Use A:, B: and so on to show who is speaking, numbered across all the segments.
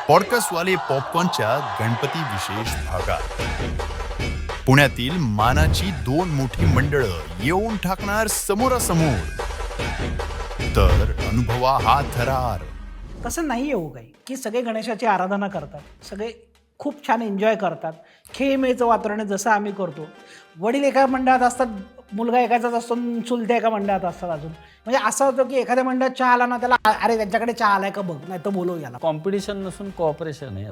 A: पॉडकास्टवाले पॉपकॉर्नच्या गणपती विशेष भागात पुण्यातील मानाची दोन मोठी मंडळं येऊन ठाकणार समोरासमोर. तर अनुभवा हा थरार.
B: तसं नाही येऊ काही की सगळे गणेशाची आराधना करतात, सगळे खूप छान एन्जॉय करतात. खेळमेचं वातावरण आहे जसं आम्ही करतो. वडील एका मंडळात असतात, मुलगा एकाचाच असतो, चुलते एका मंडळात असतात. अजून म्हणजे असं होतं की एखाद्या मंडळात चहा आला ना, त्याला अरे त्यांच्याकडे चहा आलाय का बघ, नाही तर बोलव याला.
C: कॉम्पिटिशन नसून कॉपरेशन आहे.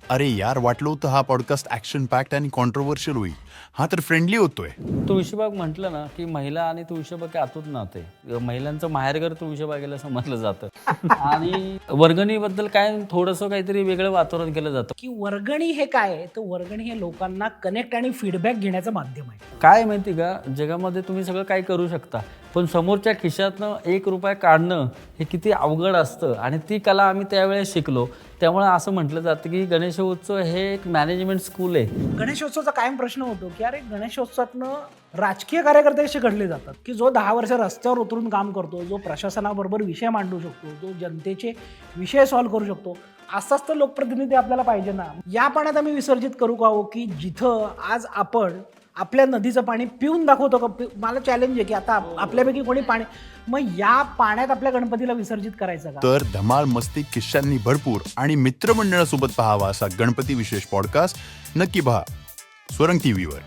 A: अरे यार, वाटलं होतं हा पॉडकास्ट ऍक्शन पॅक्ड आणि कॉन्ट्रोवर्शियल होईल. हा तर फ्रेंडली होतोय.
C: तुळशीबाग म्हटलं ना की महिला आणि तुळशीबाग अतूट नाते. महिलांचं माहेरघर तुळशीबागेला समजलं जातं आणि वर्गणीबद्दल काय थोडंसं काहीतरी वेगळं वातावरण केलं जातं.
B: की वर्गणी हे काय आहे, तर वर्गणी हे लोकांना कनेक्ट आणि फीडबॅक घेण्याचं माध्यम आहे.
C: काय माहिती का, जगामध्ये तुम्ही सगळं काय करू शकता, पण समोरच्या खिशातनं 1 रुपया काढणं हे किती अवघड असतं आणि ती कला आम्ही त्यावेळेस शिकलो. त्यामुळे असं म्हटलं जातं की गणेशोत्सव हे एक मॅनेजमेंट स्कूल आहे.
B: गणेशोत्सवाचा कायम प्रश्न होतो की अरे गणेशोत्सवातनं राजकीय कार्यकर्ते असे घडले जातात की जो 10 वर्ष रस्त्यावर उतरून काम करतो, जो प्रशासनाबरोबर विषय मांडू शकतो, जो जनतेचे विषय सॉल्व्ह करू शकतो, असाच तर लोकप्रतिनिधी आपल्याला पाहिजे ना. या पाण्यात आम्ही विसर्जित करू का हो, की जिथं आज आपण आपल्या नदीचं पाणी पिऊन दाखवतो का. मला चॅलेंज आहे की आता आपल्यापैकी कोणी पाणी, मग या पाण्यात आपल्या गणपतीला विसर्जित करायचं का.
A: तर धमाल मस्ती किस्सांनी भरपूर आणि मित्रमंडळासोबत पाहावा असा गणपती विशेष पॉडकास्ट नक्की पहा स्वरंग टीव्हीवर.